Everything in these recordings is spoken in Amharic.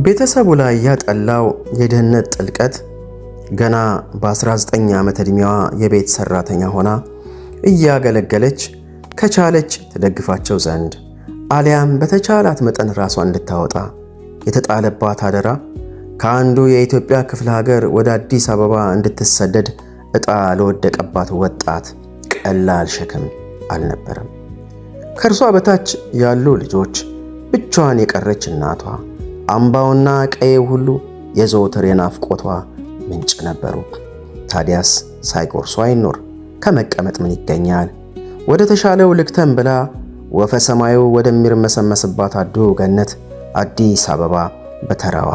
ቤተሰቡ ላይ ያጠላው የድህነት ጥልቀት ገና በ19 ዓመት ዕድሜዋ የቤት ሰራተኛ ሆና እያገለገለች ከቻለች ትደግፋቸው ዘንድ አሊያም በተቻላት መጠን ራሷን እንድታወጣ የተጣለባት አደራ ከአንዱ የኢትዮጵያ ክፍለ ሀገር ወደ አዲስ አበባ እንድትሰደድ ዕጣ ለወደቀባት ወጣት ቀላል ሸክም አልነበረም። ከእርሷ በታች ያሉ ልጆች፣ ብቻዋን የቀረች እናቷ፣ አምባውና ቀዬው ሁሉ የዘወትር የናፍቆቷ ምንጭ ነበሩ። ታዲያስ ሳይቆርሱ አይኖር፣ ከመቀመጥ ምን ይገኛል? ወደ ተሻለው ልክተን ብላ ወፈ ሰማዩ ወደሚርመሰመስባት አዱ ገነት አዲስ አበባ በተራዋ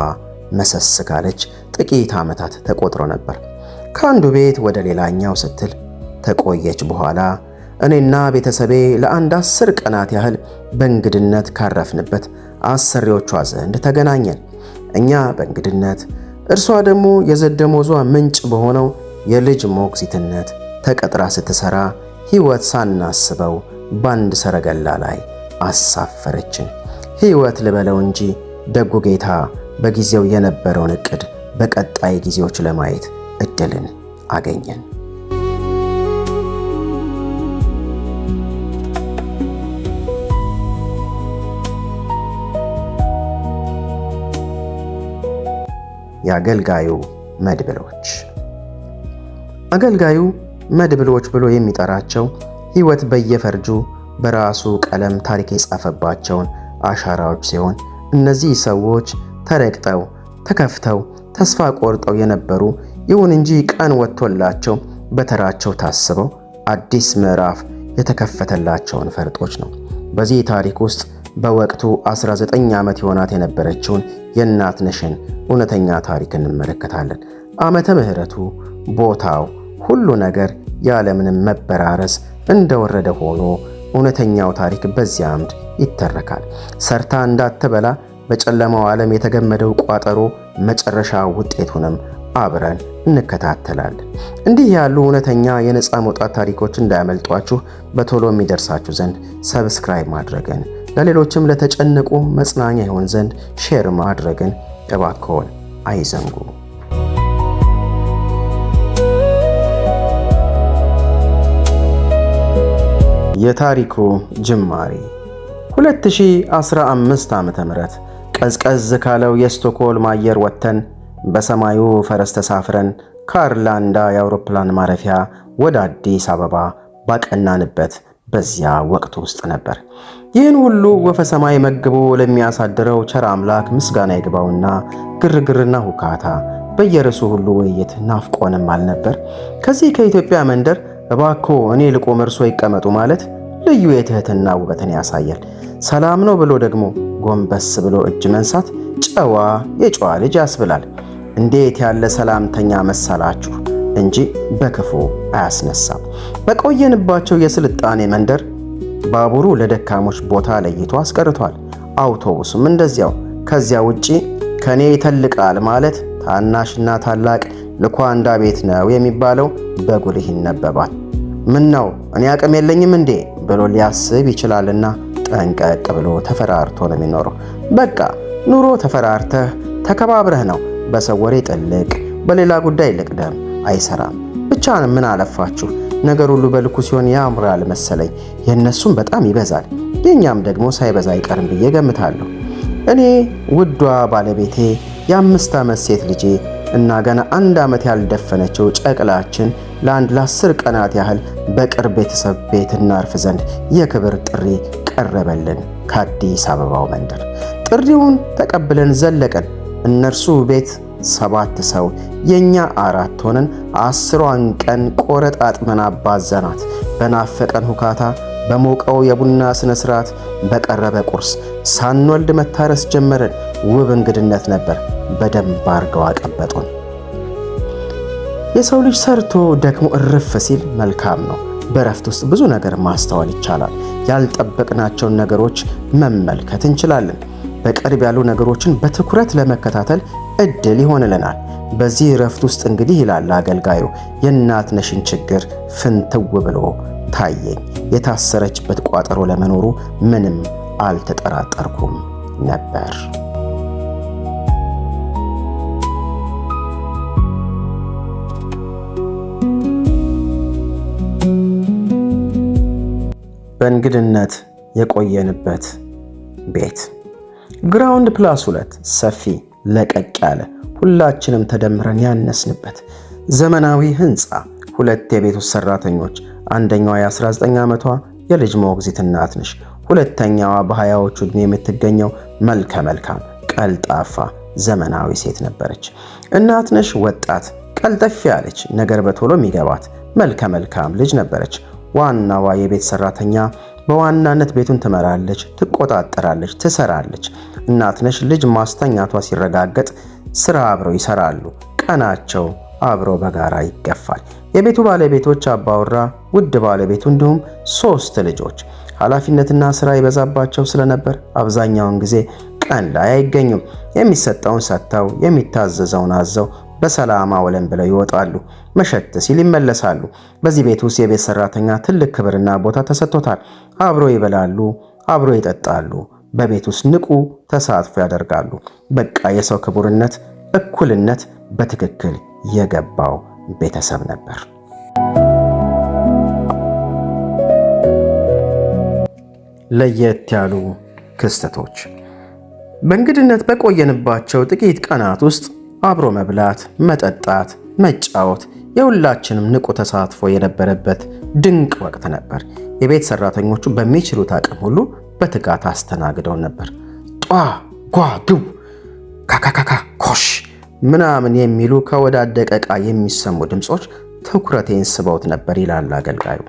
መሰስ ካለች ጥቂት ዓመታት ተቆጥሮ ነበር። ከአንዱ ቤት ወደ ሌላኛው ስትል ተቆየች። በኋላ እኔና ቤተሰቤ ለአንድ 10 ቀናት ያህል በእንግድነት ካረፍንበት አሰሪዎቿ ዘንድ ተገናኘን። እኛ በእንግድነት፣ እርሷ ደግሞ የዘደሞዟ ምንጭ በሆነው የልጅ ሞግዚትነት ተቀጥራ ስትሰራ ሕይወት ሳናስበው በአንድ ሰረገላ ላይ አሳፈረችን። ሕይወት ልበለው እንጂ ደጉ ጌታ በጊዜው የነበረውን ዕቅድ በቀጣይ ጊዜዎች ለማየት እድልን አገኘን። የአገልጋዩ መድብሎች። አገልጋዩ መድብሎች ብሎ የሚጠራቸው ሕይወት በየፈርጁ በራሱ ቀለም ታሪክ የጻፈባቸውን አሻራዎች ሲሆን እነዚህ ሰዎች ተረግጠው፣ ተከፍተው፣ ተስፋ ቆርጠው የነበሩ ይሁን እንጂ ቀን ወጥቶላቸው በተራቸው ታስበው አዲስ ምዕራፍ የተከፈተላቸውን ፈርጦች ነው። በዚህ ታሪክ ውስጥ በወቅቱ 19 ዓመት የሆናት የነበረችውን የእናትነሽን እውነተኛ ታሪክ እንመለከታለን። ዓመተ ምሕረቱ፣ ቦታው፣ ሁሉ ነገር ያለምንም መበራረስ እንደወረደ ሆኖ እውነተኛው ታሪክ በዚያ አምድ ይተረካል። ሰርታ እንዳትበላ በጨለማው ዓለም የተገመደው ቋጠሮ መጨረሻ ውጤቱንም አብረን እንከታተላለን። እንዲህ ያሉ እውነተኛ የነፃ መውጣት ታሪኮች እንዳያመልጧችሁ በቶሎ የሚደርሳችሁ ዘንድ ሰብስክራይብ ማድረግን፣ ለሌሎችም ለተጨነቁ መጽናኛ ይሆን ዘንድ ሼር ማድረግን እባክዎን አይዘንጉ። የታሪኩ ጅማሬ 2015 ዓ.ም ቀዝቀዝ ካለው የስቶክሆልም አየር ወጥተን በሰማዩ ፈረስ ተሳፍረን ከአርላንዳ የአውሮፕላን ማረፊያ ወደ አዲስ አበባ ባቀናንበት በዚያ ወቅት ውስጥ ነበር። ይህን ሁሉ ወፈ ሰማይ መግቦ ለሚያሳድረው ቸር አምላክ ምስጋና ይግባውና ግርግርና ሁካታ በየርሱ ሁሉ ውይይት ናፍቆንም አልነበር። ከዚህ ከኢትዮጵያ መንደር እባክዎ እኔ ልቆም እርሶ ይቀመጡ ማለት ልዩ የትህትና ውበትን ያሳያል። ሰላም ነው ብሎ ደግሞ ጎንበስ ብሎ እጅ መንሳት ጨዋ የጨዋ ልጅ ያስብላል። እንዴት ያለ ሰላምተኛ መሰላችሁ እንጂ በክፉ አያስነሳም። በቆየንባቸው የስልጣኔ መንደር ባቡሩ ለደካሞች ቦታ ለይቶ አስቀርቷል። አውቶቡስም እንደዚያው። ከዚያ ውጪ ከኔ ይተልቃል ማለት ታናሽና ታላቅ ልኳንዳ ቤት ነው የሚባለው በጉልህ ይነበባል። ምን ነው እኔ አቅም የለኝም እንዴ ብሎ ሊያስብ ይችላልና ጠንቀቅ ብሎ ተፈራርቶ ነው የሚኖረው። በቃ ኑሮ ተፈራርተህ ተከባብረህ ነው። በሰው ወሬ ጥልቅ፣ በሌላ ጉዳይ ልቅደም አይሰራም። ብቻ ምን አለፋችሁ ነገር ሁሉ በልኩ ሲሆን ያምራል መሰለኝ። የእነሱም በጣም ይበዛል፣ የኛም ደግሞ ሳይበዛ አይቀርም ብዬ ገምታለሁ። እኔ ውዷ ባለቤቴ፣ የ5 ዓመት ሴት ልጄ እና ገና 1 ዓመት ያልደፈነችው ጨቅላችን ለ10 ቀናት ያህል በቅርብ ቤተሰብ ቤት እናርፍ ዘንድ የክብር ጥሪ ቀረበልን ከአዲስ አበባው መንደር። ጥሪውን ተቀብለን ዘለቀን። እነርሱ ቤት 7 ሰው፣ የኛ 4 ሆነን 10ዋን ቀን ቆረጣጥመን አባዘናት። በናፈቀን ሁካታ፣ በሞቀው የቡና ስነ ስርዓት፣ በቀረበ ቁርስ ሳንወልድ መታረስ ጀመረን። ውብ እንግድነት ነበር። በደንብ አርገው አቀበጡን። የሰው ልጅ ሰርቶ ደክሞ እርፍ ሲል መልካም ነው። በረፍት ውስጥ ብዙ ነገር ማስተዋል ይቻላል። ያልጠበቅናቸውን ነገሮች መመልከት እንችላለን። በቅርብ ያሉ ነገሮችን በትኩረት ለመከታተል እድል ይሆንልናል። በዚህ ረፍት ውስጥ እንግዲህ ይላል አገልጋዩ፣ የእናትነሽን ችግር ፍንትው ብሎ ታየኝ። የታሰረችበት ቋጠሮ ለመኖሩ ምንም አልተጠራጠርኩም ነበር። በእንግድነት የቆየንበት ቤት ግራውንድ ፕላስ 2 ሰፊ ለቀቅ ያለ ሁላችንም ተደምረን ያነስንበት ዘመናዊ ህንፃ። ሁለት የቤት ውስጥ ሰራተኞች፣ አንደኛዋ የ19 ዓመቷ የልጅ ሞግዚት እናትነሽ፣ ሁለተኛዋ በ20ዎቹ ዕድሜ የምትገኘው መልከ መልካም ቀልጣፋ ዘመናዊ ሴት ነበረች። እናትነሽ ወጣት ቀልጠፍ ያለች ነገር በቶሎ የሚገባት መልከ መልካም ልጅ ነበረች። ዋናዋ የቤት ሰራተኛ በዋናነት ቤቱን ትመራለች፣ ትቆጣጠራለች፣ ትሰራለች። እናትነሽ ልጅ ማስተኛቷ ሲረጋገጥ ስራ አብረው ይሰራሉ። ቀናቸው አብሮ በጋራ ይገፋል። የቤቱ ባለቤቶች አባወራ፣ ውድ ባለቤቱ እንዲሁም 3 ልጆች ኃላፊነትና ስራ ይበዛባቸው ስለነበር አብዛኛውን ጊዜ ቀን ላይ አይገኙም። የሚሰጠውን ሰጥተው የሚታዘዘውን አዘው በሰላም አውለን ብለው ይወጣሉ። መሸት ሲል ይመለሳሉ። በዚህ ቤት ውስጥ የቤት ሰራተኛ ትልቅ ክብርና ቦታ ተሰጥቶታል። አብሮ ይበላሉ፣ አብሮ ይጠጣሉ፣ በቤት ውስጥ ንቁ ተሳትፎ ያደርጋሉ። በቃ የሰው ክቡርነት፣ እኩልነት በትክክል የገባው ቤተሰብ ነበር። ለየት ያሉ ክስተቶች በእንግድነት በቆየንባቸው ጥቂት ቀናት ውስጥ አብሮ መብላት፣ መጠጣት፣ መጫወት የሁላችንም ንቁ ተሳትፎ የነበረበት ድንቅ ወቅት ነበር። የቤት ሰራተኞቹ በሚችሉት አቅም ሁሉ በትጋት አስተናግደውን ነበር። ጧ ጓ ግው ካካካካ ኮሽ ምናምን የሚሉ ከወዳደቀ ዕቃ የሚሰሙ ድምጾች ትኩረቴን ስበውት ነበር ይላል አገልጋዩ።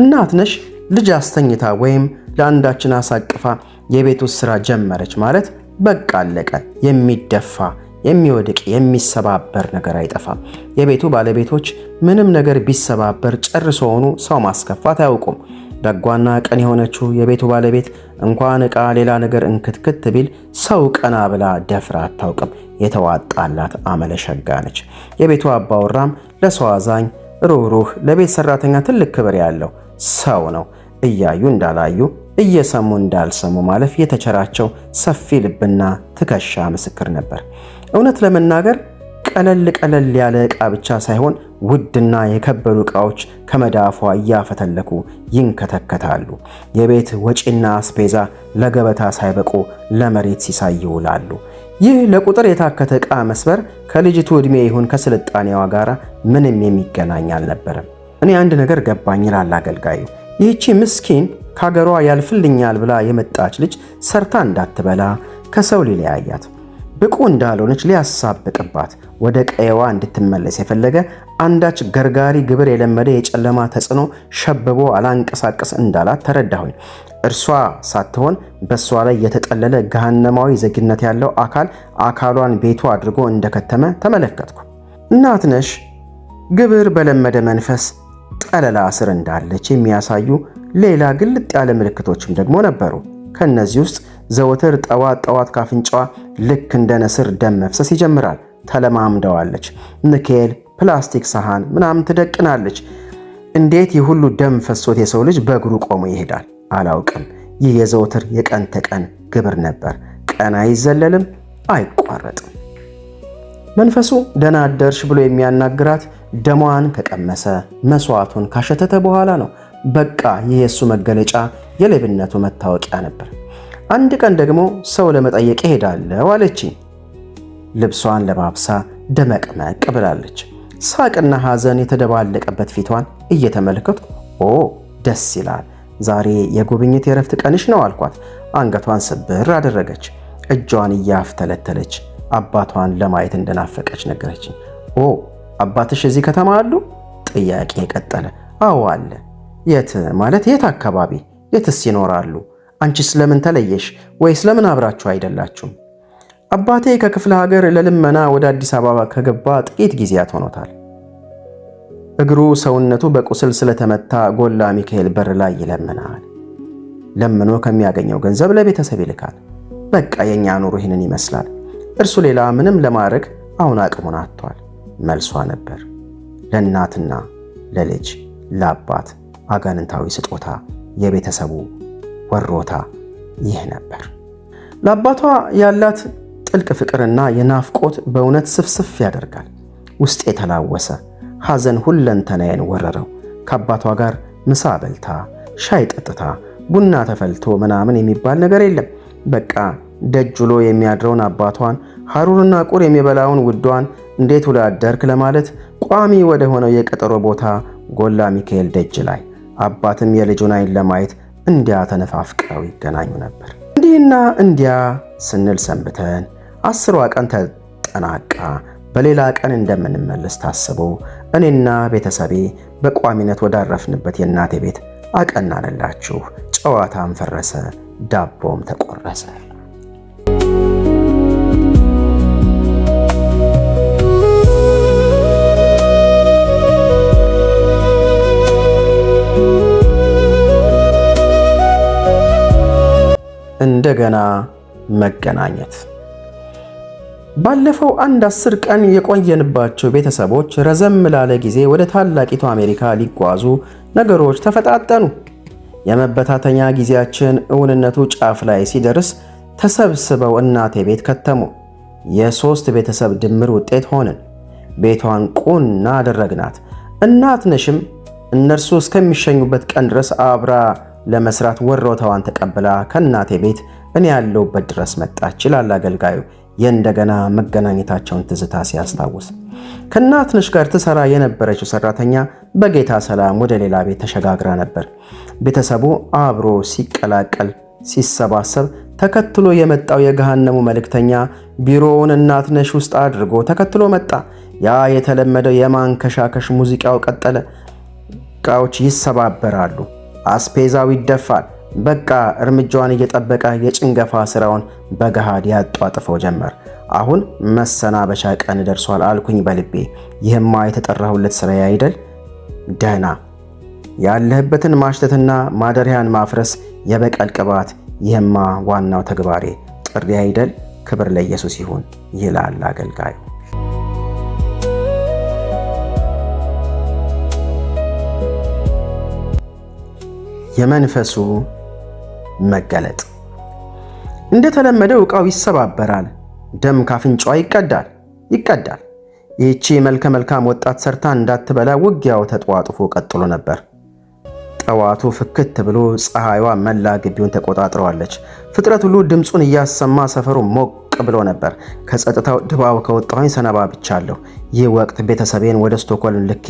እናትነሽ ልጅ አስተኝታ ወይም ለአንዳችን አሳቅፋ የቤት ውስጥ ስራ ጀመረች ማለት በቃ አለቀ። የሚደፋ የሚወድቅ የሚሰባበር ነገር አይጠፋም። የቤቱ ባለቤቶች ምንም ነገር ቢሰባበር ጨርሶውኑ ሰው ማስከፋት አያውቁም። ደጓና ቀን የሆነችው የቤቱ ባለቤት እንኳን ዕቃ ሌላ ነገር እንክትክት ቢል ሰው ቀና ብላ ደፍራ አታውቅም። የተዋጣላት አመለሸጋ ነች። የቤቱ አባወራም ለሰው አዛኝ፣ ሩህሩህ፣ ለቤት ሰራተኛ ትልቅ ክብር ያለው ሰው ነው። እያዩ እንዳላዩ እየሰሙ እንዳልሰሙ ማለፍ የተቸራቸው ሰፊ ልብና ትከሻ ምስክር ነበር። እውነት ለመናገር ቀለል ያለ ዕቃ ብቻ ሳይሆን ውድና የከበሩ ዕቃዎች ከመዳፏ እያፈተለኩ ይንከተከታሉ። የቤት ወጪና አስቤዛ ለገበታ ሳይበቁ ለመሬት ሲሳይ ይውላሉ። ይህ ለቁጥር የታከተ ዕቃ መስበር ከልጅቱ ዕድሜ ይሁን ከስልጣኔዋ ጋር ምንም የሚገናኝ አልነበረም። እኔ አንድ ነገር ገባኝ ይላል አገልጋዩ። ይህቺ ምስኪን ከሀገሯ ያልፍልኛል ብላ የመጣች ልጅ ሰርታ እንዳትበላ ከሰው ሊለያያት ብቁ እንዳልሆነች ሊያሳብቅባት ወደ ቀየዋ እንድትመለስ የፈለገ አንዳች ገርጋሪ ግብር የለመደ የጨለማ ተጽዕኖ ሸብቦ አላንቀሳቀስ እንዳላት ተረዳሁኝ። እርሷ ሳትሆን በእሷ ላይ የተጠለለ ገሃነማዊ ዜግነት ያለው አካሏን ቤቱ አድርጎ እንደከተመ ተመለከትኩ። እናትነሽ ግብር በለመደ መንፈስ ጠለላ ስር እንዳለች የሚያሳዩ ሌላ ግልጥ ያለ ምልክቶችም ደግሞ ነበሩ። ከነዚህ ውስጥ ዘወትር ጠዋት ካፍንጫዋ ልክ እንደ ነስር ደም መፍሰስ ይጀምራል። ተለማምደዋለች። ንኬል፣ ፕላስቲክ ሰሃን ምናምን ትደቅናለች። እንዴት የሁሉ ደም ፈሶት የሰው ልጅ በእግሩ ቆሞ ይሄዳል አላውቅም። ይህ የዘወትር የቀን ተቀን ግብር ነበር። ቀን አይዘለልም፣ አይቋረጥም። መንፈሱ ደህና አደርሽ ብሎ የሚያናግራት ደሟን ከቀመሰ መስዋዕቱን ካሸተተ በኋላ ነው። በቃ ይህ የሱ መገለጫ የሌብነቱ መታወቂያ ነበር። አንድ ቀን ደግሞ ሰው ለመጠየቅ እሄዳለሁ አለችኝ። ልብሷን ለባብሳ ደመቅመቅ ብላለች። ሳቅና ሐዘን የተደባለቀበት ፊቷን እየተመለከትኩ ኦ ደስ ይላል፣ ዛሬ የጉብኝት የረፍት ቀንሽ ነው አልኳት። አንገቷን ስብር አደረገች። እጇን እያፍተለተለች አባቷን ለማየት እንደናፈቀች ነገረችኝ። ኦ አባትሽ እዚህ ከተማ አሉ? ጥያቄ ቀጠለ። አዎ አለ። የት ማለት የት አካባቢ? የትስ ይኖራሉ? አንቺስ ለምን ተለየሽ? ወይስ ለምን አብራችሁ አይደላችሁም? አባቴ ከክፍለ ሀገር ለልመና ወደ አዲስ አበባ ከገባ ጥቂት ጊዜያት ሆኖታል። እግሩ ሰውነቱ በቁስል ስለተመታ ጎላ ሚካኤል በር ላይ ይለምናል። ለምኖ ከሚያገኘው ገንዘብ ለቤተሰብ ይልካል። በቃ የኛ ኑሮ ይህንን ይመስላል። እርሱ ሌላ ምንም ለማድረግ አሁን አቅሙን አጥቷል። መልሷ ነበር። ለእናትና ለልጅ ለአባት አጋንንታዊ ስጦታ የቤተሰቡ ወሮታ ይህ ነበር። ለአባቷ ያላት ጥልቅ ፍቅርና የናፍቆት በእውነት ስፍስፍ ያደርጋል። ውስጥ የተላወሰ ሐዘን ሁለንተናዬን ወረረው። ከአባቷ ጋር ምሳ በልታ ሻይ ጠጥታ ቡና ተፈልቶ ምናምን የሚባል ነገር የለም። በቃ ደጅ ውሎ የሚያድረውን አባቷን፣ ሐሩርና ቁር የሚበላውን ውዷን እንዴት ውሎ አደርክ ለማለት ቋሚ ወደ ሆነው የቀጠሮ ቦታ ጎላ ሚካኤል ደጅ ላይ አባትም የልጁን ዓይን ለማየት እንዲያ ተነፋፍቀው ይገናኙ ነበር። እንዲህና እንዲያ ስንል ሰንብተን 10ዋ ቀን ተጠናቃ በሌላ ቀን እንደምንመለስ ታስቦ እኔና ቤተሰቤ በቋሚነት ወዳረፍንበት የእናቴ ቤት አቀናንላችሁ። ጨዋታም ፈረሰ፣ ዳቦም ተቆረሰ። እንደገና መገናኘት። ባለፈው 10 ቀን የቆየንባቸው ቤተሰቦች ረዘም ላለ ጊዜ ወደ ታላቂቱ አሜሪካ ሊጓዙ ነገሮች ተፈጣጠኑ። የመበታተኛ ጊዜያችን እውንነቱ ጫፍ ላይ ሲደርስ ተሰብስበው እናቴ ቤት ከተሙ። የ3 ቤተሰብ ድምር ውጤት ሆንን። ቤቷን ቁና አደረግናት። እናትነሽም እነርሱ እስከሚሸኙበት ቀን ድረስ አብራ ለመስራት ወሮታዋን ተቀብላ ከእናቴ ቤት እኔ ያለሁበት ድረስ መጣች ይላል አገልጋዩ የእንደገና መገናኘታቸውን ትዝታ ሲያስታውስ። ከእናትነሽ ጋር ትሰራ የነበረችው ሰራተኛ በጌታ ሰላም ወደ ሌላ ቤት ተሸጋግራ ነበር። ቤተሰቡ አብሮ ሲቀላቀል ሲሰባሰብ ተከትሎ የመጣው የገሃነሙ መልእክተኛ ቢሮውን እናትነሽ ውስጥ አድርጎ ተከትሎ መጣ። ያ የተለመደው የማንከሻከሽ ሙዚቃው ቀጠለ። ዕቃዎች ይሰባበራሉ፣ አስፔዛው ይደፋል። በቃ እርምጃዋን እየጠበቀ የጭንገፋ ስራውን በገሃድ ያጧጥፈው ጀመር። አሁን መሰናበቻ ቀን ደርሷል አልኩኝ በልቤ። ይህማ የተጠራሁለት ስራዬ አይደል? ደህና ያለህበትን ማሽተትና ማደሪያን ማፍረስ የበቀል ቅባት፣ ይህማ ዋናው ተግባሬ ጥሪ አይደል? ክብር ለኢየሱስ ይሁን ይላል አገልጋዩ። የመንፈሱ መገለጥ። እንደተለመደው ዕቃው ይሰባበራል፣ ደም ካፍንጫዋ ይቀዳል። ይህቺ መልከ መልካም ወጣት ሰርታ እንዳትበላ ውጊያው ተጧጥፎ ቀጥሎ ነበር። ጠዋቱ ፍክት ብሎ ፀሐይዋ መላ ግቢውን ተቆጣጥረዋለች። ፍጥረት ሁሉ ድምፁን እያሰማ ሰፈሩ ሞቅ ብሎ ነበር። ከጸጥታው ድባብ ከወጣሁኝ ሰነባብቻለሁ። ይህ ወቅት ቤተሰቤን ወደ ስቶክሆልም ልኬ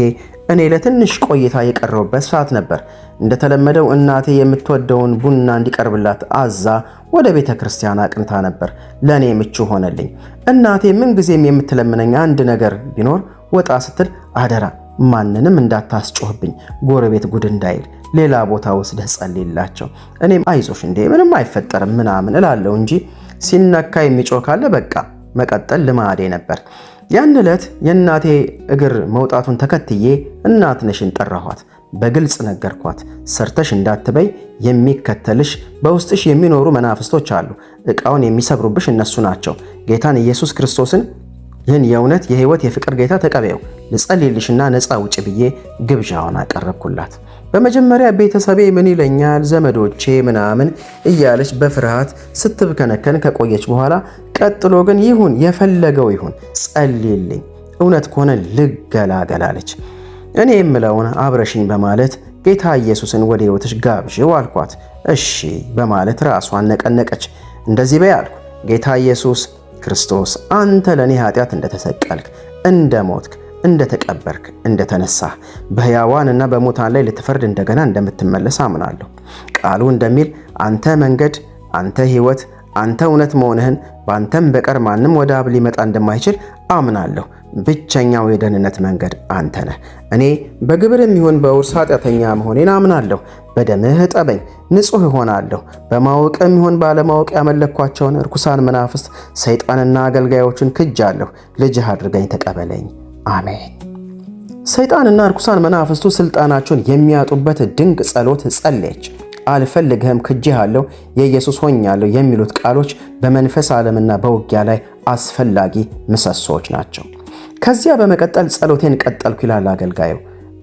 እኔ ለትንሽ ቆይታ የቀረውበት ሰዓት ነበር። እንደተለመደው እናቴ የምትወደውን ቡና እንዲቀርብላት አዛ ወደ ቤተ ክርስቲያን አቅንታ ነበር። ለእኔ ምቹ ሆነልኝ። እናቴ ምንጊዜም የምትለምነኝ አንድ ነገር ቢኖር ወጣ ስትል አደራ ማንንም እንዳታስጮህብኝ፣ ጎረቤት ጉድ እንዳይል፣ ሌላ ቦታ ወስደህ ጸልይላቸው። እኔም አይዞሽ እንዴ ምንም አይፈጠርም ምናምን እላለሁ እንጂ ሲነካ የሚጮህ ካለ በቃ መቀጠል ልማዴ ነበር። ያን ዕለት የእናቴ እግር መውጣቱን ተከትዬ እናትነሽን ጠራኋት። በግልጽ ነገርኳት። ሰርተሽ እንዳትበይ፣ የሚከተልሽ በውስጥሽ የሚኖሩ መናፍስቶች አሉ። ዕቃውን የሚሰብሩብሽ እነሱ ናቸው። ጌታን ኢየሱስ ክርስቶስን ይህን የእውነት የሕይወት የፍቅር ጌታ ተቀበየው፣ ልጸልይልሽና ነፃ ውጭ ብዬ ግብዣውን አቀረብኩላት። በመጀመሪያ ቤተሰቤ ምን ይለኛል ዘመዶቼ ምናምን እያለች በፍርሃት ስትብከነከን ከቆየች በኋላ ቀጥሎ ግን ይሁን የፈለገው ይሁን ጸልይልኝ፣ እውነት ከሆነ ልገላገላለች። እኔ የምለውን አብረሽኝ በማለት ጌታ ኢየሱስን ወደ ሕይወትሽ ጋብዥው አልኳት። እሺ በማለት ራሷን ነቀነቀች። እንደዚህ በይ አልኩ። ጌታ ኢየሱስ ክርስቶስ አንተ ለኔ ኃጢአት እንደተሰቀልክ፣ እንደሞትክ፣ እንደተቀበርክ፣ እንደተነሳህ በሕያዋንና በሙታን ላይ ልትፈርድ እንደገና እንደምትመለስ አምናለሁ። ቃሉ እንደሚል አንተ መንገድ፣ አንተ ሕይወት፣ አንተ እውነት መሆንህን በአንተም በቀር ማንም ወደ አብ ሊመጣ እንደማይችል አምናለሁ። ብቸኛው የደህንነት መንገድ አንተ ነህ። እኔ በግብርም ይሁን በውርስ ኃጢአተኛ መሆኔን አምናለሁ። በደምህ እጠበኝ፣ ንጹሕ እሆናለሁ። በማወቅም ይሁን ባለማወቅ ያመለኳቸውን ርኩሳን መናፍስት ሰይጣንና አገልጋዮቹን ክጃለሁ። ልጅህ አድርገኝ፣ ተቀበለኝ። አሜን። ሰይጣንና ርኩሳን መናፍስቱ ስልጣናቸውን የሚያጡበት ድንቅ ጸሎት ጸለየች። አልፈልግህም፣ ክጄሃለሁ፣ የኢየሱስ ሆኛለሁ የሚሉት ቃሎች በመንፈስ ዓለምና በውጊያ ላይ አስፈላጊ ምሰሶዎች ናቸው። ከዚያ በመቀጠል ጸሎቴን ቀጠልኩ ይላል አገልጋዩ።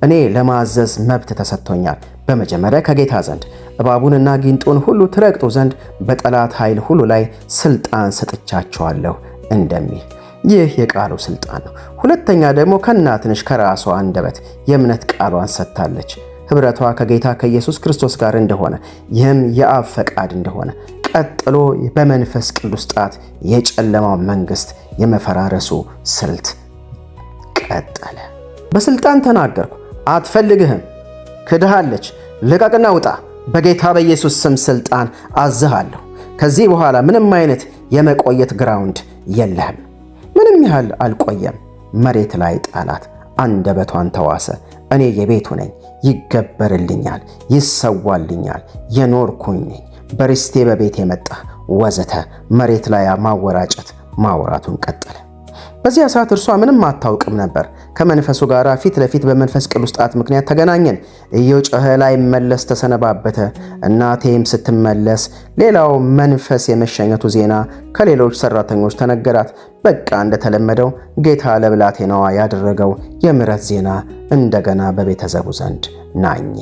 እኔ ለማዘዝ መብት ተሰጥቶኛል። በመጀመሪያ ከጌታ ዘንድ እባቡንና ጊንጡን ሁሉ ትረግጡ ዘንድ በጠላት ኃይል ሁሉ ላይ ስልጣን ሰጥቻቸዋለሁ እንደሚል ይህ የቃሉ ስልጣን ነው። ሁለተኛ ደግሞ ከእናትነሽ ከራሷ አንደበት የእምነት ቃሏን ሰጥታለች። ኅብረቷ ከጌታ ከኢየሱስ ክርስቶስ ጋር እንደሆነ፣ ይህም የአብ ፈቃድ እንደሆነ፣ ቀጥሎ በመንፈስ ቅዱስ ጣት የጨለማው መንግሥት የመፈራረሱ ስልት ቀጠለ። በስልጣን ተናገርኩ። አትፈልግህም፣ ክድሃለች፣ ልቀቅና ውጣ። በጌታ በኢየሱስ ስም ስልጣን አዝሃለሁ። ከዚህ በኋላ ምንም አይነት የመቆየት ግራውንድ የለህም። ምንም ያህል አልቆየም፣ መሬት ላይ ጣላት። አንደበቷን ተዋሰ። እኔ የቤቱ ነኝ፣ ይገበርልኛል፣ ይሰዋልኛል፣ የኖርኩኝ ነኝ፣ በርስቴ በቤት የመጣ ወዘተ። መሬት ላይ ማወራጨት ማውራቱን ቀጠለ። በዚያ ሰዓት እርሷ ምንም አታውቅም ነበር። ከመንፈሱ ጋር ፊት ለፊት በመንፈስ ቅዱስ ጣት ምክንያት ተገናኘን። እየጮኸ ላይመለስ ተሰነባበተ። እናቴም ስትመለስ ሌላው መንፈስ የመሸኘቱ ዜና ከሌሎች ሰራተኞች ተነገራት። በቃ እንደተለመደው ጌታ ለብላቴናዋ ያደረገው የምሕረት ዜና እንደገና በቤተሰቡ ዘንድ ናኘ።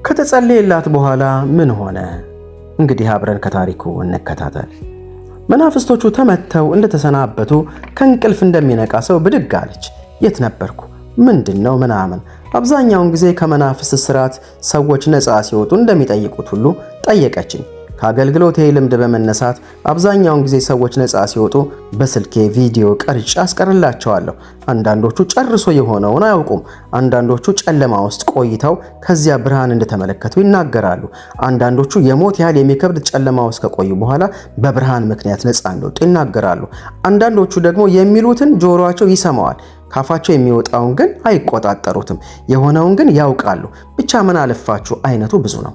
ከተጸለየላት በኋላ ምን ሆነ? እንግዲህ አብረን ከታሪኩ እንከታተል። መናፍስቶቹ ተመተው እንደተሰናበቱ ከእንቅልፍ እንደሚነቃ ሰው ብድግ አለች። የት ነበርኩ? ምንድነው ምናምን። አብዛኛውን ጊዜ ከመናፍስት ስራት ሰዎች ነፃ ሲወጡ እንደሚጠይቁት ሁሉ ጠየቀችኝ። ከአገልግሎቴ ልምድ በመነሳት አብዛኛውን ጊዜ ሰዎች ነፃ ሲወጡ በስልኬ ቪዲዮ ቀርጬ አስቀርላቸዋለሁ። አንዳንዶቹ ጨርሶ የሆነውን አያውቁም። አንዳንዶቹ ጨለማ ውስጥ ቆይተው ከዚያ ብርሃን እንደተመለከቱ ይናገራሉ። አንዳንዶቹ የሞት ያህል የሚከብድ ጨለማ ውስጥ ከቆዩ በኋላ በብርሃን ምክንያት ነፃ እንደወጡ ይናገራሉ። አንዳንዶቹ ደግሞ የሚሉትን ጆሮአቸው ይሰማዋል፣ ካፋቸው የሚወጣውን ግን አይቆጣጠሩትም። የሆነውን ግን ያውቃሉ። ብቻ ምን አለፋችሁ አይነቱ ብዙ ነው።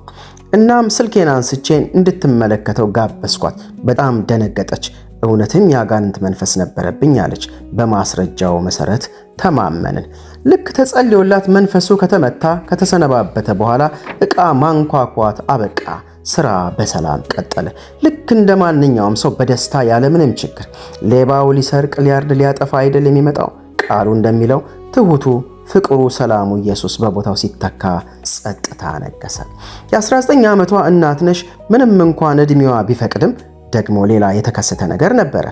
እናም ስልኬን አንስቼን እንድትመለከተው ጋበዝኳት። በጣም ደነገጠች። እውነትም የአጋንንት መንፈስ ነበረብኝ አለች። በማስረጃው መሰረት ተማመንን። ልክ ተጸልዮላት መንፈሱ ከተመታ ከተሰነባበተ በኋላ ዕቃ ማንኳኳት አበቃ። ስራ በሰላም ቀጠለ። ልክ እንደ ማንኛውም ሰው በደስታ ያለምንም ችግር። ሌባው ሊሰርቅ ሊያርድ ሊያጠፋ አይደል የሚመጣው? ቃሉ እንደሚለው ትሁቱ ፍቅሩ ሰላሙ ኢየሱስ በቦታው ሲተካ ጸጥታ ነገሰ። የ19 ዓመቷ እናት ነሽ። ምንም እንኳን እድሜዋ ቢፈቅድም ደግሞ ሌላ የተከሰተ ነገር ነበረ።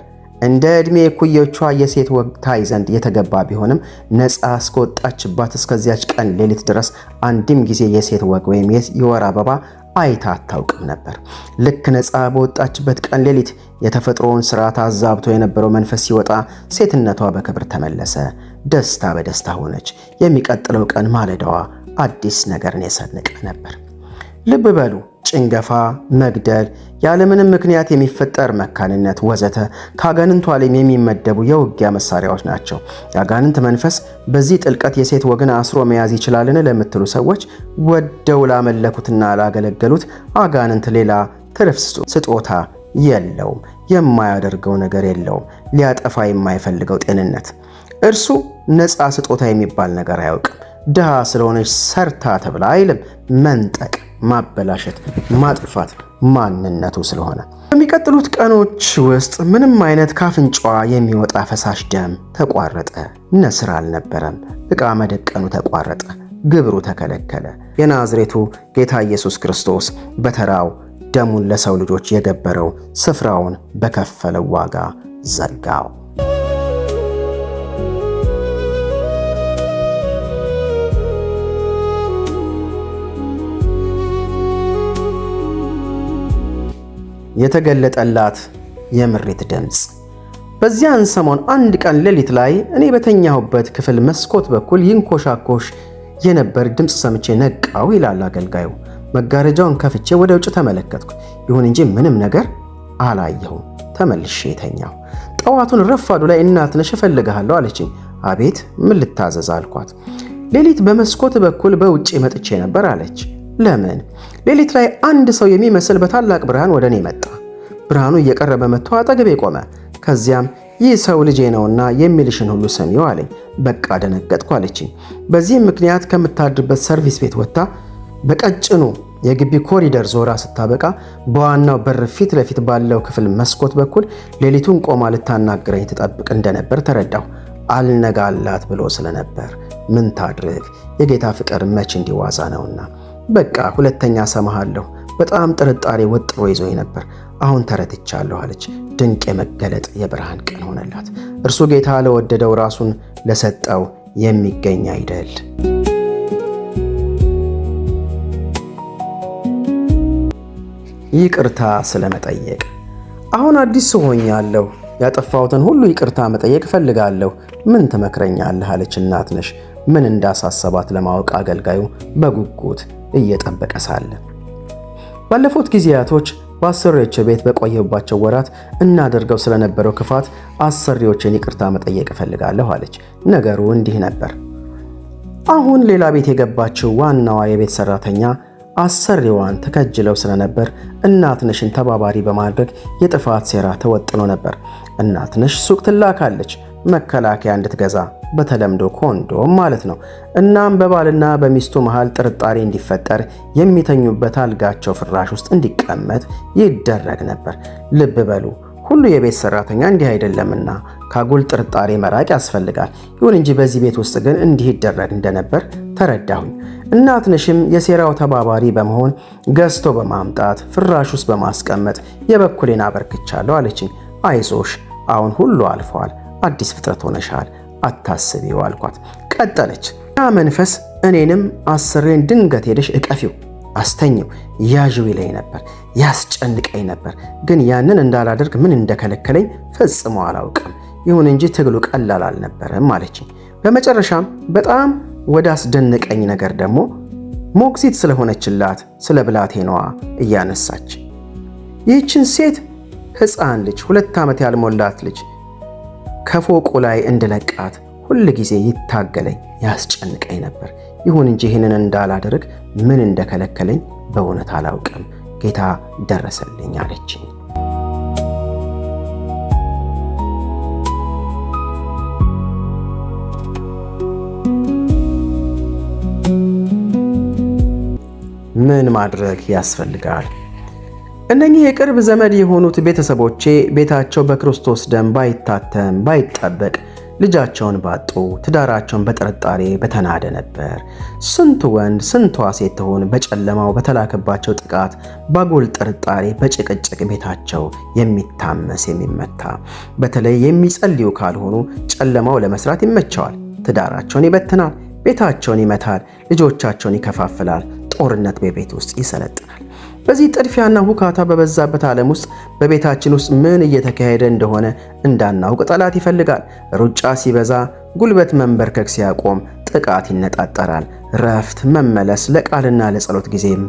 እንደ እድሜ ኩዮቿ የሴት ወግ ታይ ዘንድ የተገባ ቢሆንም ነፃ እስከወጣችባት እስከዚያች ቀን ሌሊት ድረስ አንድም ጊዜ የሴት ወግ ወይም የወር አበባ አይታ አታውቅም ነበር። ልክ ነፃ በወጣችበት ቀን ሌሊት የተፈጥሮውን ስርዓት አዛብቶ የነበረው መንፈስ ሲወጣ ሴትነቷ በክብር ተመለሰ። ደስታ በደስታ ሆነች። የሚቀጥለው ቀን ማለዳዋ አዲስ ነገርን የሰነቀ ነበር። ልብ በሉ፣ ጭንገፋ፣ መግደል፣ ያለምንም ምክንያት የሚፈጠር መካንነት ወዘተ ከአጋንንቱ ዓለም የሚመደቡ የውጊያ መሳሪያዎች ናቸው። የአጋንንት መንፈስ በዚህ ጥልቀት የሴት ወግን አስሮ መያዝ ይችላልን ለምትሉ ሰዎች ወደው ላመለኩትና ላገለገሉት አጋንንት ሌላ ትርፍ ስጦታ የለውም። የማያደርገው ነገር የለውም። ሊያጠፋ የማይፈልገው ጤንነት። እርሱ ነፃ ስጦታ የሚባል ነገር አያውቅም። ድሃ ስለሆነች ሰርታ ተብላ አይልም። መንጠቅ፣ ማበላሸት፣ ማጥፋት ማንነቱ ስለሆነ በሚቀጥሉት ቀኖች ውስጥ ምንም አይነት ካፍንጫዋ የሚወጣ ፈሳሽ ደም ተቋረጠ። ነስር አልነበረም። ዕቃ መደቀኑ ተቋረጠ። ግብሩ ተከለከለ። የናዝሬቱ ጌታ ኢየሱስ ክርስቶስ በተራው ደሙን ለሰው ልጆች የገበረው ስፍራውን በከፈለው ዋጋ ዘጋው። የተገለጠላት የምሪት ድምፅ። በዚያን ሰሞን አንድ ቀን ሌሊት ላይ እኔ በተኛሁበት ክፍል መስኮት በኩል ይንኮሻኮሽ የነበር ድምፅ ሰምቼ ነቃው ይላል አገልጋዩ። መጋረጃውን ከፍቼ ወደ ውጭ ተመለከትኩ። ይሁን እንጂ ምንም ነገር አላየሁም። ተመልሼ ተኛሁ። ጠዋቱን ረፋዱ ላይ እናትነሽ እፈልግሃለሁ አለችኝ። አቤት፣ ምን ልታዘዝ አልኳት። ሌሊት በመስኮት በኩል በውጭ መጥቼ ነበር አለች። ለምን? ሌሊት ላይ አንድ ሰው የሚመስል በታላቅ ብርሃን ወደ እኔ መጣ። ብርሃኑ እየቀረበ መጥቶ አጠገቤ ቆመ። ከዚያም ይህ ሰው ልጄ ነውና የሚልሽን ሁሉ ሰሚው አለኝ። በቃ ደነገጥኩ አለችኝ። በዚህም ምክንያት ከምታድርበት ሰርቪስ ቤት ወጥታ በቀጭኑ የግቢ ኮሪደር ዞራ ስታበቃ በዋናው በር ፊት ለፊት ባለው ክፍል መስኮት በኩል ሌሊቱን ቆማ ልታናግረኝ ትጠብቅ እንደነበር ተረዳሁ። አልነጋላት ብሎ ስለነበር ምን ታድርግ? የጌታ ፍቅር መች እንዲዋዛ ነውና። በቃ ሁለተኛ ሰማሃለሁ። በጣም ጥርጣሬ ወጥሮ ይዞኝ ነበር። አሁን ተረድቻለሁ አለች። ድንቅ የመገለጥ የብርሃን ቀን ሆነላት። እርሱ ጌታ ለወደደው ራሱን ለሰጠው የሚገኝ አይደል? ይቅርታ ስለመጠየቅ። አሁን አዲስ ሆኛለሁ። ያጠፋሁትን ሁሉ ይቅርታ መጠየቅ እፈልጋለሁ። ምን ትመክረኛለህ? አለች እናትነሽ ምን እንዳሳሰባት ለማወቅ አገልጋዩ በጉጉት እየጠበቀ ሳለ። ባለፉት ጊዜያቶች በአሰሪዎቼ ቤት በቆየሁባቸው ወራት እናደርገው ስለነበረው ክፋት አሰሪዎችን ይቅርታ መጠየቅ እፈልጋለሁ አለች። ነገሩ እንዲህ ነበር። አሁን ሌላ ቤት የገባችው ዋናዋ የቤት ሰራተኛ አሰሪዋን ተከጅለው ስለነበር እናትነሽን ተባባሪ በማድረግ የጥፋት ሴራ ተወጥኖ ነበር። እናትነሽ ሱቅ ትላካለች መከላከያ እንድትገዛ፣ በተለምዶ ኮንዶም ማለት ነው። እናም በባልና በሚስቱ መሃል ጥርጣሬ እንዲፈጠር የሚተኙበት አልጋቸው ፍራሽ ውስጥ እንዲቀመጥ ይደረግ ነበር። ልብ በሉ፣ ሁሉ የቤት ሰራተኛ እንዲህ አይደለምና ካጉል ጥርጣሬ መራቅ ያስፈልጋል። ይሁን እንጂ በዚህ ቤት ውስጥ ግን እንዲህ ይደረግ እንደነበር ተረዳሁኝ። እናትነሽም የሴራው ተባባሪ በመሆን ገዝቶ በማምጣት ፍራሽ ውስጥ በማስቀመጥ የበኩሌን አበርክቻለሁ አለችኝ። አይዞሽ፣ አሁን ሁሉ አልፏል፣ አዲስ ፍጥረት ሆነሻል፣ አታስቢው አልኳት። ቀጠለች። ያ መንፈስ እኔንም አሰሬን ድንገት ሄደሽ እቀፊው፣ አስተኝው፣ ያዥው ይለኝ ነበር፣ ያስጨንቀኝ ነበር። ግን ያንን እንዳላደርግ ምን እንደከለከለኝ ፈጽሞ አላውቅም። ይሁን እንጂ ትግሉ ቀላል አልነበረም አለችኝ። በመጨረሻም በጣም ወደ አስደነቀኝ ነገር ደግሞ ሞግዚት ስለሆነችላት ስለ ብላቴናዋ እያነሳች ይህችን ሴት ሕፃን ልጅ 2 ዓመት ያልሞላት ልጅ ከፎቁ ላይ እንድለቃት ሁል ጊዜ ይታገለኝ ያስጨንቀኝ ነበር። ይሁን እንጂ ይህንን እንዳላደርግ ምን እንደከለከለኝ በእውነት አላውቅም። ጌታ ደረሰልኝ አለችኝ። ምን ማድረግ ያስፈልጋል? እነኚህ የቅርብ ዘመድ የሆኑት ቤተሰቦቼ ቤታቸው በክርስቶስ ደም ባይታተም ባይጠበቅ ልጃቸውን ባጡ፣ ትዳራቸውን በጥርጣሬ በተናደ ነበር። ስንቱ ወንድ ስንቷ ሴት ትሆን በጨለማው በተላከባቸው ጥቃት ባጉል ጥርጣሬ በጭቅጭቅ ቤታቸው የሚታመስ የሚመታ። በተለይ የሚጸልዩ ካልሆኑ ጨለማው ለመስራት ይመቸዋል። ትዳራቸውን ይበትናል፣ ቤታቸውን ይመታል፣ ልጆቻቸውን ይከፋፍላል፣ ጦርነት በቤት ውስጥ ይሰለጥናል። በዚህ ጥድፊያና ሁካታ በበዛበት ዓለም ውስጥ በቤታችን ውስጥ ምን እየተካሄደ እንደሆነ እንዳናውቅ ጠላት ይፈልጋል። ሩጫ ሲበዛ፣ ጉልበት መንበርከክ ሲያቆም ጥቃት ይነጣጠራል። ረፍት፣ መመለስ፣ ለቃልና ለጸሎት ጊዜም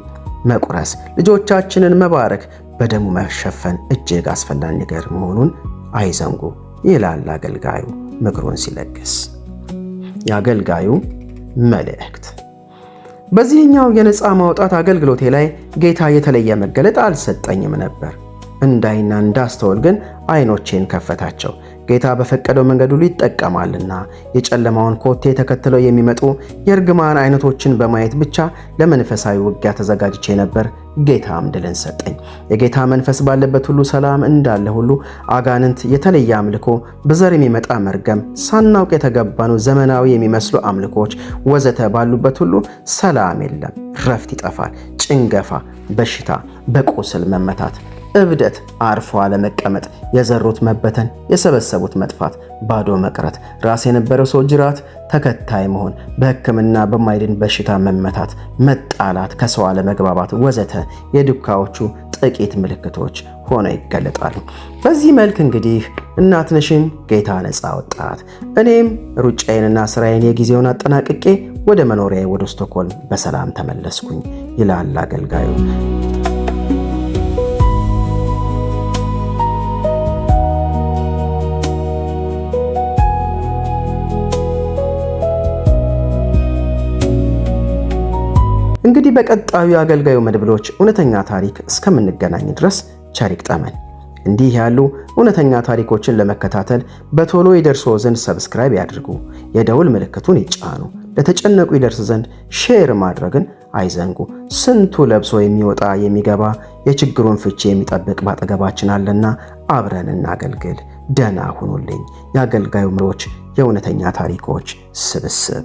መቁረስ፣ ልጆቻችንን መባረክ፣ በደሙ መሸፈን እጅግ አስፈላጊ ነገር መሆኑን አይዘንጉ ይላል አገልጋዩ ምክሩን ሲለግስ። የአገልጋዩ መልእክት። በዚህኛው የነፃ ማውጣት አገልግሎቴ ላይ ጌታ የተለየ መገለጥ አልሰጠኝም ነበር። እንዳይና እንዳስተውል ግን አይኖቼን ከፈታቸው። ጌታ በፈቀደው መንገድ ሁሉ ይጠቀማልና የጨለማውን ኮቴ ተከትለው የሚመጡ የእርግማን አይነቶችን በማየት ብቻ ለመንፈሳዊ ውጊያ ተዘጋጅቼ ነበር። ጌታም ድልን ሰጠኝ። የጌታ መንፈስ ባለበት ሁሉ ሰላም እንዳለ ሁሉ አጋንንት፣ የተለየ አምልኮ፣ በዘር የሚመጣ መርገም፣ ሳናውቅ የተገባኑ ዘመናዊ የሚመስሉ አምልኮች ወዘተ ባሉበት ሁሉ ሰላም የለም፣ ረፍት ይጠፋል። ጭንገፋ፣ በሽታ፣ በቁስል መመታት፣ እብደት፣ አርፎ አለመቀመጥ፣ የዘሩት መበተን፣ የሰበሰቡት መጥፋት፣ ባዶ መቅረት፣ ራስ የነበረው ሰው ጅራት ተከታይ መሆን፣ በሕክምና በማይድን በሽታ መመታት፣ መጣላት፣ ከሰው አለመግባባት ወዘተ የዱካዎቹ ጥቂት ምልክቶች ሆነው ይገለጣሉ። በዚህ መልክ እንግዲህ እናትነሽን ጌታ ነፃ ወጣት። እኔም ሩጫዬንና ስራዬን የጊዜውን አጠናቅቄ ወደ መኖሪያዬ ወደ ስቶክሆልም በሰላም ተመለስኩኝ ይላል አገልጋዩ። እንግዲህ በቀጣዩ የአገልጋዩ መድብሎች እውነተኛ ታሪክ እስከምንገናኝ ድረስ ቸር ይግጠመን። እንዲህ ያሉ እውነተኛ ታሪኮችን ለመከታተል በቶሎ ይደርሶ ዘንድ ሰብስክራይብ ያድርጉ፣ የደውል ምልክቱን ይጫኑ፣ ለተጨነቁ ይደርስ ዘንድ ሼር ማድረግን አይዘንጉ። ስንቱ ለብሶ የሚወጣ የሚገባ የችግሩን ፍቺ የሚጠብቅ ባጠገባችን አለና አብረን እናገልግል። ደህና ሁኑልኝ። የአገልጋዩ ምሮች የእውነተኛ ታሪኮች ስብስብ